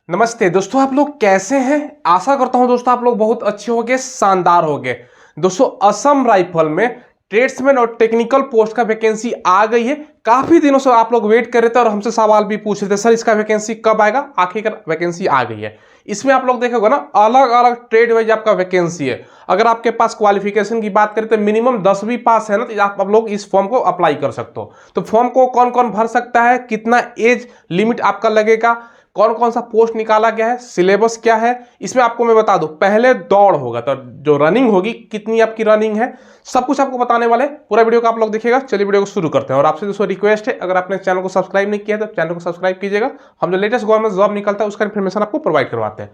नमस्ते दोस्तों, आप लोग कैसे हैं। आशा करता हूं दोस्तों आप लोग बहुत अच्छे होंगे, शानदार होंगे। दोस्तों असम राइफल में ट्रेड्समैन और टेक्निकल पोस्ट का वैकेंसी आ गई है। काफी दिनों से आप लोग वेट कर रहे थे और हमसे सवाल भी पूछ रहे थे, सर इसका वैकेंसी कब आएगा। आखिरकार वैकेंसी आ गई है। इसमें आप लोग देखोगे ना, अलग अलग ट्रेड वाइज आपका वैकेंसी है। अगर आपके पास क्वालिफिकेशन की बात करें तो मिनिमम 10वीं पास है ना, तो आप लोग इस फॉर्म को अप्लाई कर सकते हो। तो फॉर्म को कौन कौन भर सकता है, कितना एज लिमिट आपका लगेगा, कौन कौन सा पोस्ट निकाला गया है, सिलेबस क्या है, इसमें आपको मैं बता दूं। पहले दौड़ होगा तो जो रनिंग होगी, कितनी आपकी रनिंग है, सब कुछ आपको बताने वाले। पूरा वीडियो को आप लोग देखिएगा। चलिए वीडियो को शुरू करते हैं। और आपसे दोस्तों रिक्वेस्ट है, अगर आपने चैनल को सब्सक्राइब नहीं किया तो चैनल को सब्सक्राइब कीजिएगा। हम जो लेटेस्ट गवर्नमेंट जॉब निकलता है उसका इन्फॉर्मेशन आपको प्रोवाइड करवाते हैं।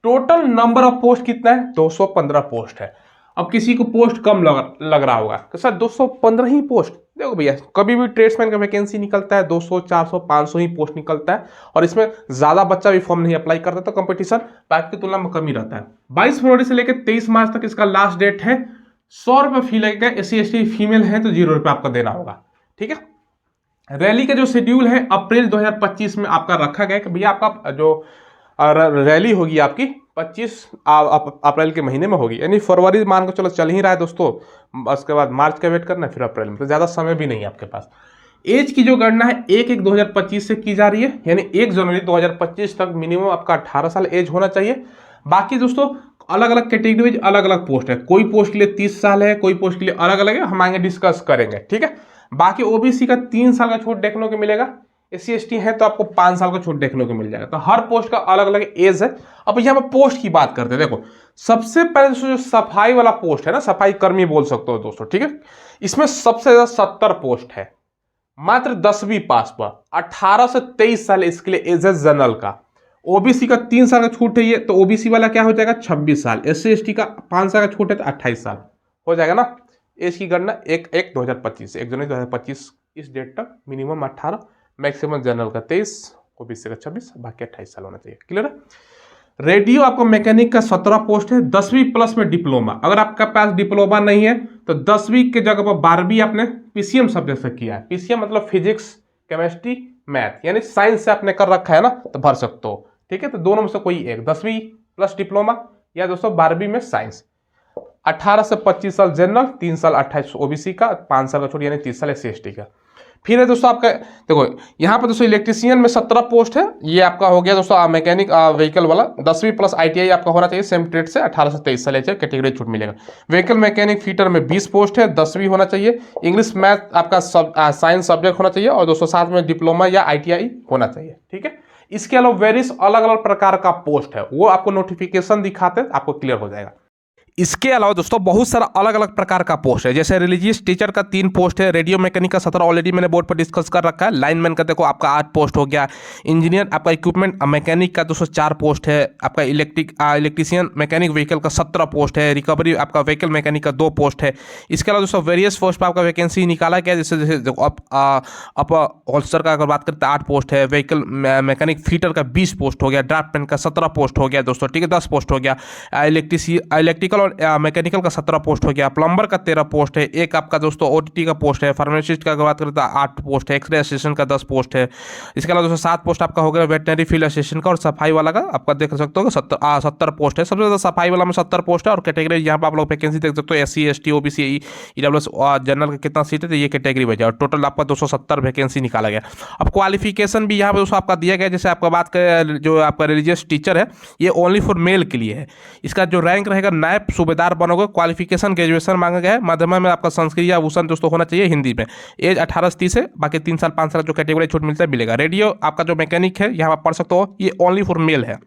टोटल नंबर ऑफ पोस्ट कितना है, 215 पोस्ट है। अब किसी को पोस्ट कम लग रहा होगा कि सर 215 ही पोस्ट। देखो भैया, कभी भी ट्रेड्समैन का वैकेंसी निकलता है 200, 400, 500 ही पोस्ट निकलता है, और इसमें ज्यादा बच्चा भी फॉर्म नहीं अप्लाई करता, तो कंपटीशन बाकी की तुलना में कम ही रहता है। 22 फरवरी से लेकर 23 मार्च तक इसका लास्ट डेट है। 100 रुपये फी लगेगा। SC ST फीमेल है तो 0 रुपये आपका देना होगा। ठीक है। रैली का जो शेड्यूल है अप्रैल 2025 में आपका रखा गया कि भैया आपका जो रैली होगी आपकी 25 अप्रैल के महीने में होगी, यानी फरवरी मान को चलो चल ही रहा है दोस्तों। उसके बाद मार्च का वेट करना, फिर अप्रैल में, तो ज़्यादा समय भी नहीं है आपके पास। एज की जो गणना है 1/1/2025 से की जा रही है, यानी 1 जनवरी 2025 तक मिनिमम आपका 18 साल एज होना चाहिए। बाकी दोस्तों अलग अलग कैटेगरी अलग अलग पोस्ट है। कोई पोस्ट के लिए 30 साल है, कोई पोस्ट के लिए अलग अलग है, हम आगे डिस्कस करेंगे। ठीक है। बाकी OBC का 3 साल का छूट देखने को मिलेगा। SC ST है तो आपको 5 साल का छूट देखने को मिल जाएगा। तो हर पोस्ट का अलग अलग एज है। अब यहाँ पर पोस्ट की बात करते हैं। देखो सबसे पहले जो सफाई वाला पोस्ट है ना, सफाई कर्मी बोल सकते हो दोस्तों। ठीक है। इसमें सबसे ज्यादा 70 पोस्ट है, मात्र 10वीं पास पर। 18 से 23 साल इसके लिए एज है जनरल का। OBC का 3 साल का छूट है ये, तो OBC वाला क्या हो जाएगा 26 साल। SC ST का 5 साल का छूट है तो 28 साल हो जाएगा ना। एज की गणना 1/1/2025 1 जनवरी 2025 इस डेट तक मिनिमम 18, मैक्सिमम जनरल का 23, OBC का 26, बाकी 28 साल होना चाहिए। क्लियर है। रेडियो आपको मैकेनिक का 17 पोस्ट है, 10वीं प्लस में डिप्लोमा। अगर आपका पास डिप्लोमा नहीं है तो 10वीं के जगह पर 12वीं आपने PCM सब्जेक्ट से किया है। PCM मतलब फिजिक्स, केमिस्ट्री, मैथ, यानी साइंस से आपने कर रखा है ना, तो भर सकते हो। ठीक है। तो दोनों में से कोई एक, 10वीं प्लस डिप्लोमा या दोस्तों 12वीं में साइंस। 18 से 25 साल जनरल, 3 साल 28 OBC का, 5 साल का छूट यानी 30 साल SC ST का। फिर है दोस्तों आपका, देखो यहाँ पर दोस्तों इलेक्ट्रीशियन में 17 पोस्ट है। ये आपका हो गया दोस्तों मैकेनिक व्हीकल वाला। 10वीं प्लस ITI आपका होना चाहिए सेम ट्रेड से। 18 से 23 साल कैटेगरी छूट मिलेगा। व्हीकल मैकेनिक फीटर में 20 पोस्ट है, 10वीं होना चाहिए। इंग्लिश मैथ आपका साइंस सब्जेक्ट होना चाहिए, और दोस्तों साथ में डिप्लोमा या ITI होना चाहिए। ठीक है। इसके अलावा वेरियस अलग अलग प्रकार का पोस्ट है, वो आपको नोटिफिकेशन दिखाते आपको क्लियर हो जाएगा। इसके अलावा दोस्तों बहुत सारा अलग अलग प्रकार का पोस्ट है। जैसे रिलीजियस टीचर का 3 पोस्ट है, रेडियो मैकेनिक का 17 ऑलरेडी मैंने बोर्ड पर डिस्कस कर रखा है। लाइनमैन का देखो आपका 8 पोस्ट हो गया। इंजीनियर आपका इक्विपमेंट मैकेनिक का 204 पोस्ट है। आपका इलेक्ट्रीशियन मैकेनिक व्हीकल का 17 पोस्ट है। रिकवरी आपका व्हीकल मैकेनिक का 2 पोस्ट है। इसके अलावा दोस्तों वेरियस पोस्ट पर आपका वैकेंसी निकाला गया। जैसे अप होल्स्टर का अगर बात करते हैं 8 पोस्ट है। व्हीकल मैकेनिक फीटर का 20 पोस्ट हो गया। ड्राफ्टमैन का 17 पोस्ट हो गया दोस्तों। ठीक है, 10 पोस्ट हो गया। इलेक्ट्रिकल और मैकेनिकल का 17 पोस्ट हो गया। प्लम्बर का 13 पोस्ट है। एक आपका दोस्तों OTT का पोस्ट है। फार्मासिस्ट का बात करें तो 8 पोस्ट है। एक्सरे असिस्टेंट का 10 पोस्ट है। इसके अलावा दोस्तों 7 पोस्ट आपका हो गया वेटनरी फील्ड असिस्टेंट का, और सफाई वाला का आपका देख सकते हो 70 पोस्ट है। सबसे ज्यादा सफाई वाला में 70 पोस्ट है। और कैटेगरी यहाँ पर आप लोग वैकेंसी देख सकते हो SC ST OBC EWS general का कितना सीट है, तो ये कैटेगरी बचा। और टोटल आपका 270 वैकेंसी निकाला गया। अब क्वालिफिकेशन भी यहाँ पर दोस्तों आपका दिया गया। जैसे आपका बात करें जो आपका रिलीजियस टीचर है, ये ओनली फॉर मेल के लिए है। इसका जो रैंक रहेगा नायब सूबेदार बनोगे। क्वालिफिकेशन ग्रेजुएशन मांगा गया है। माध्यम में आपका संस्कृत या भूषण दोस्तों होना चाहिए हिंदी में। एज 18 से 30 है। बाकी 3 साल 5 साल जो कैटेगरी छूट मिलता है मिलेगा। रेडियो आपका जो मैकेनिक है यहाँ पर पढ़ सकते हो, ये ओनली फॉर मेल है।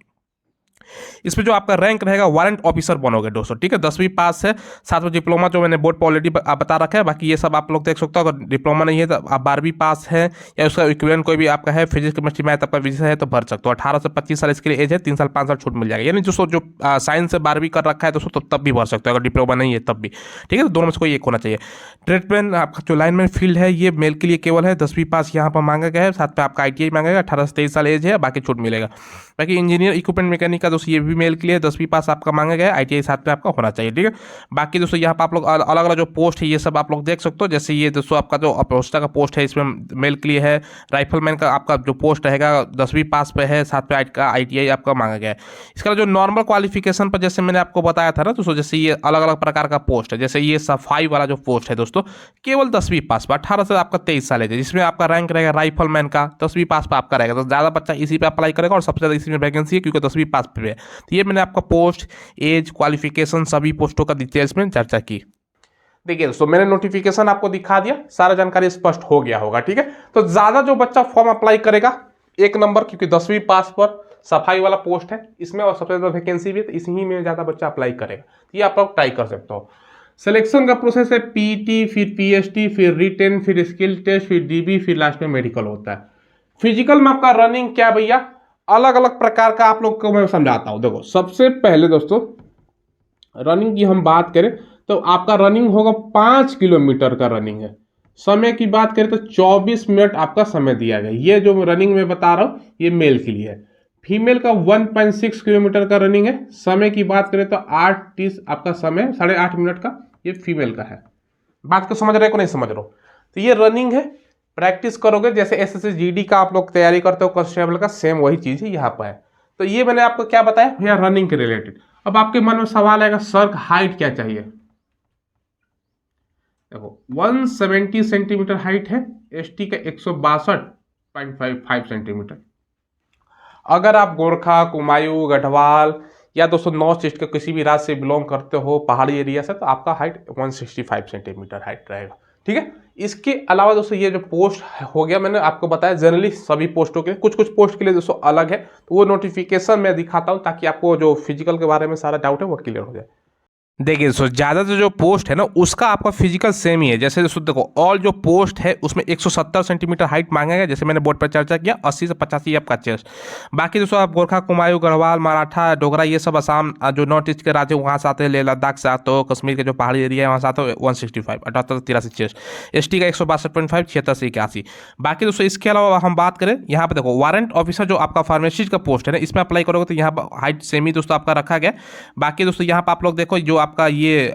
इसमें जो आपका रैंक रहेगा वारंट ऑफिसर बनोगे दोस्तों। ठीक है, 10वीं पास है, साथ में डिप्लोमा जो मैंने बोर्ड पर ऑलरेडी बता रखा है। बाकी ये सब आप लोग देख सकते हो। अगर डिप्लोमा नहीं है तो आप 12वीं पास है, या उसका इक्विवेलेंट कोई भी आपका है, फिजिक्स केमिस्ट्री मैथ आपका विषय है तो भर सकते हो। 18 से 25 साल इसके लिए एज है। 3 साल 5 साल छूट मिल जाएगा। यानी दोस्तों जो साइंस से 12वीं कर रखा है दोस्तों तब भी भर सकते हो, अगर डिप्लोमा नहीं है तब भी। ठीक है, तो दोनों में से कोई एक होना चाहिए। ट्रेडमैन आपका जो लाइनमैन फील्ड है ये मेल के लिए केवल है। 10वीं पास यहाँ पर मांगा गया है। साथ में आपका ITI मांगा गया। 18 से 23 साल एज है, बाकी छूट मिलेगा। बाकी इंजीनियर इक्विपमेंट मैकेनिक का दोस्तों ये भी मेल के लिए 10वीं पास आपका मांगा गया है, ITI साथ में आपका होना चाहिए, ठीक है। बाकी दोस्तों यहाँ पर आप लोग अलग अलग जो पोस्ट है ये सब आप लोग देख सकते हो, जैसे ये दोस्तों आपका जो अपोस्टा का पोस्ट है इसमें मेल के लिए है। राइफलमैन का आपका जो पोस्ट रहेगा 10वीं पास पे है, साथ में ITI आपका मांगा गया है। इसका जो नॉर्मल क्वालिफिकेशन पर जैसे मैंने आपको बताया था ना दोस्तों, जैसे ये अलग अलग प्रकार का पोस्ट है, जैसे ये सफाई वाला जो पोस्ट है दोस्तों केवल 10वीं पास पर 18 से आपका 23 साल है, जिसमें आपका रैंक रहेगा राइफलमैन का 10वीं पास पर आपका रहेगा। तो ज़्यादा बच्चा इसी पे अप्लाई करेगा और सबसे ज़्यादा इसी में वैकेंसी है क्योंकि 10वीं पास पे है। तो ये मैंने आपका पोस्ट, एज, क्वालिफिकेशन सभी पोस्टों का डिटेल्स में चर्चा की। देखिए दोस्तों मैंने नोटिफिकेशन आपको दिखा दिया, सारा जानकारी स्पष्ट हो गया होगा, ठीक है। तो ज्यादा जो बच्चा फॉर्म अप्लाई करेगा 1 नंबर, क्योंकि 10वीं पास पर सफाई वाला पोस्ट है इसमें और सबसे ज्यादा वैकेंसी भी है, तो इसी में ज्यादा बच्चा अप्लाई करेगा। ये आप लोग ट्राई कर सकते हो। सिलेक्शन का प्रोसेस है पीटी, फिर PST, फिर रिटेन, फिर स्किल टेस्ट, फिर DB, फिर लास्ट में मेडिकल होता है। फिजिकल में आपका रनिंग क्या भैया, अलग अलग प्रकार का आप लोग को मैं समझाता हूं। देखो सबसे पहले दोस्तों रनिंग की हम बात करें तो आपका रनिंग होगा 5 किलोमीटर का रनिंग है। समय की बात करें तो 24 मिनट आपका समय दिया गया। ये जो रनिंग में बता रहा हूं ये मेल के लिए है। फीमेल का 1.6 किलोमीटर का रनिंग है। समय की बात करें तो 8:30 आपका समय, 8.5 मिनट का ये फीमेल का है। बात को समझ रहे को नहीं समझ रहे हो, तो ये रनिंग है। प्रैक्टिस करोगे जैसे SSC GD का आप लोग तैयारी करते हो कांस्टेबल का, सेम वही चीज है यहाँ पर है। तो ये मैंने आपको क्या बताया भैया रनिंग के रिलेटेड। अब आपके मन में सवाल आएगा सर हाइट क्या चाहिए। देखो 170 सेंटीमीटर हाइट है, ST का 162.55 सेंटीमीटर। अगर आप गोरखा, कुमायूं, गढ़वाल या दोस्तों नॉर्थ ईस्ट के किसी भी राज्य से बिलोंग करते हो पहाड़ी एरिया से, तो आपका हाइट 165 सेंटीमीटर हाइट रहेगा, ठीक है। इसके अलावा दोस्तों ये जो पोस्ट हो गया मैंने आपको बताया, जनरली सभी पोस्टों के कुछ कुछ पोस्ट के लिए दोस्तों अलग है, तो वो नोटिफिकेशन मैं दिखाता हूँ ताकि आपको जो फिजिकल के बारे में सारा डाउट है वो क्लियर हो जाए। देखिए दोस्तों ज़्यादातर जो पोस्ट है ना उसका आपका फिजिकल सेम ही है। जैसे दोस्तों देखो ऑल जो पोस्ट है उसमें 170 सेंटीमीटर हाइट मांगा गया, जैसे मैंने बोर्ड पर चर्चा किया। 80 से 85 आपका चेस्ट। बाकी दोस्तों आप गोरखा, कुमायूं, गढ़वाल, मराठा, डोगरा ये सब असम जो नॉर्थ ईस्ट के राज्य वहाँ से आते हैं, लेह लद्दाख से आते हो, कश्मीर के जो पहाड़ी एरिया है वहाँ से आते हो 165, 78 से 83 चेस्ट। ST का 162.5, 76 से 81। बाकी दोस्तों इसके अलावा हम बात करें यहाँ पर देखो वारंट ऑफिसर जो आपका फार्मेसिस्ट का पोस्ट है ना इसमें अप्लाई करोगे तो यहाँ पर हाइट सेम ही दोस्तों आपका रखा गया। बाकी दोस्तों यहाँ पर आप लोग देखो जो आपका ये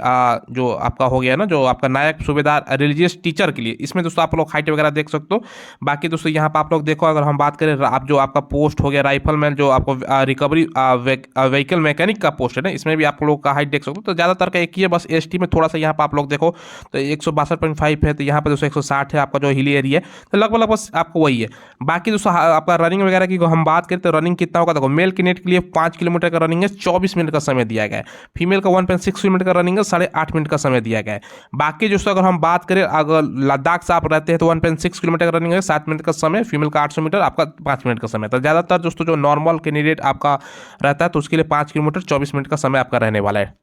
जो आपका हो गया ना जो आपका नायक सूबेदार रिलीजियस टीचर के लिए, इसमें दोस्तों आप लोग हाइट वगैरह देख सकते हो। बाकी दोस्तों यहाँ पर आप लोग देखो अगर हम बात करें आप जो आपका पोस्ट हो गया राइफलमैन जो आपको रिकवरी व्हीकल मैकेनिक का पोस्ट है ना इसमें भी आप लोग का हाइट देख सकते हो। तो ज़्यादातर का एक ही है, बस ST में थोड़ा सा यहाँ पर आप लोग देखो तो 162.5 है, तो यहाँ पर दोस्तों 160 है आपका जो हिली एरिया है, तो लगभग बस आपको वही है। बाकी दोस्तों आपका रनिंग वगैरह की हम बात करें तो रनिंग कितना होगा, देखो मेल कैंडिडेट के लिए 5 किलोमीटर का रनिंग है, 24 मिनट का समय दिया गया है। फीमेल का 1.6 किलोमीटर का रनिंग है, 8.5 मिनट का समय दिया गया है। बाकी दोस्तों अगर हम बात करें अगर लद्दाख से आप रहते हैं तो 1.6 किलोमीटर का रनिंग है, 7 मिनट का समय। फीमेल का 800 मीटर, आपका 5 मिनट का समय। तो ज़्यादातर दोस्तों जो नॉर्मल कैंडिडेट आपका रहता है तो उसके लिए 5 किलोमीटर 24 मिनट का समय आपका रहने वाला है।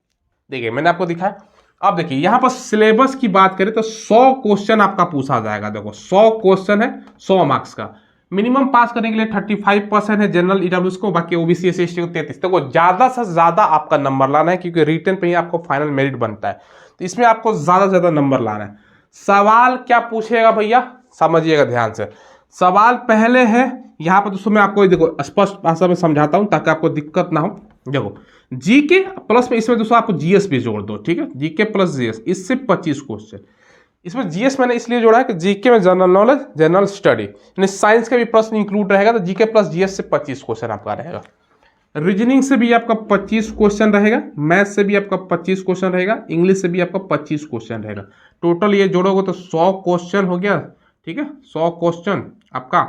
देखिए मैंने आपको दिखाया। अब देखिए यहाँ पर सिलेबस की बात करें तो 100 क्वेश्चन आपका पूछा जाएगा। देखो 100 क्वेश्चन है, 100 मार्क्स का। मिनिमम पास करने के लिए 35% है जनरल EWS को, बाकी OBC SC को 33। तो ज्यादा से ज्यादा आपका नंबर लाना है क्योंकि रिटन पे ही आपको फाइनल मेरिट बनता है, तो इसमें आपको ज्यादा से ज्यादा नंबर लाना है। सवाल क्या पूछेगा भैया समझिएगा ध्यान से। सवाल पहले है यहाँ पर दोस्तों मैं आपको देखो स्पष्ट भाषा में समझाता हूं ताकि आपको दिक्कत ना हो। देखो GK प्लस में इसमें दोस्तों आपको GS भी जोड़ दो, ठीक है। GK प्लस GS इससे 25 क्वेश्चन। इसमें GS मैंने इसलिए जोड़ा है कि GK में जनरल नॉलेज, जनरल स्टडी यानी साइंस का भी प्रश्न इंक्लूड रहेगा, तो GK प्लस GS से 25 क्वेश्चन आपका रहेगा। रीजनिंग से भी आपका 25 क्वेश्चन रहेगा, मैथ से भी आपका 25 क्वेश्चन रहेगा, इंग्लिश से भी आपका 25 क्वेश्चन रहेगा। टोटल ये जोड़ोगे तो 100 क्वेश्चन हो गया, ठीक है। 100 क्वेश्चन आपका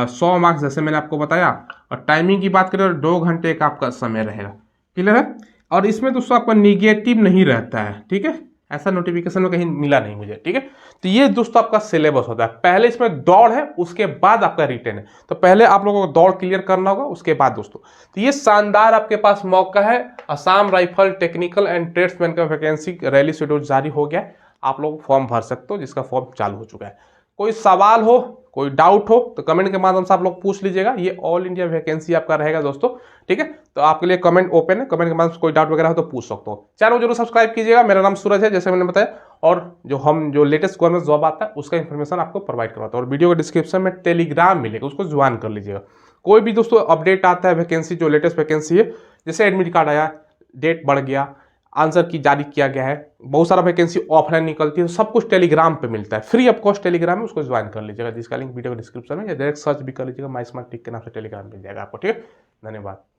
100 मार्क्स जैसे मैंने आपको बताया। और टाइमिंग की बात करें तो 2 घंटे का आपका समय रहेगा, क्लियर है। और इसमें दोस्तों आपका निगेटिव नहीं रहता है, ठीक है। ऐसा नोटिफिकेशन में कहीं मिला नहीं मुझे, ठीक है। तो ये दोस्तों आपका सिलेबस होता है। पहले इसमें दौड़ है, उसके बाद आपका रिटेन है। तो पहले आप लोगों को दौड़ क्लियर करना होगा, उसके बाद दोस्तों तो ये शानदार आपके पास मौका है। Assam rifle technical and tradesman का वैकेंसी रैली शेड्यूल जारी हो गया है, आप लोग फॉर्म भर सकते हो, जिसका फॉर्म चालू हो चुका है। कोई सवाल हो, कोई डाउट हो तो कमेंट के माध्यम से आप लोग पूछ लीजिएगा। ये ऑल इंडिया वैकेंसी आपका रहेगा दोस्तों, ठीक है। तो आपके लिए कमेंट ओपन है, कमेंट के माध्यम से कोई डाउट वगैरह हो तो पूछ सकते हो। चैनल जरूर सब्सक्राइब कीजिएगा। मेरा नाम सूरज है जैसे मैंने बताया, और जो लेटेस्ट गवर्नमेंट जॉब आता है उसका इन्फॉर्मेशन आपको प्रोवाइड करवाता हूँ। और वीडियो के डिस्क्रिप्शन में टेलीग्राम मिलेगा, उसको ज्वाइन कर लीजिएगा। कोई भी दोस्तों अपडेट आता है वैकेंसी, जो लेटेस्ट वैकेंसी है, जैसे एडमिट कार्ड आया, डेट बढ़ गया, आंसर की जारी किया गया है, बहुत सारा वैकेंसी ऑफलाइन निकलती है, तो सब कुछ टेलीग्राम पे मिलता है, फ्री ऑफ कॉस्ट टेलीग्राम में, उसको ज्वाइन कर लीजिएगा, जिसका लिंक वीडियो के डिस्क्रिप्शन में, या डायरेक्ट सर्च भी कर लीजिएगा, माई स्मार्ट टिक के नाम से टेलीग्राम मिल जाएगा आपको। ठीक है, धन्यवाद।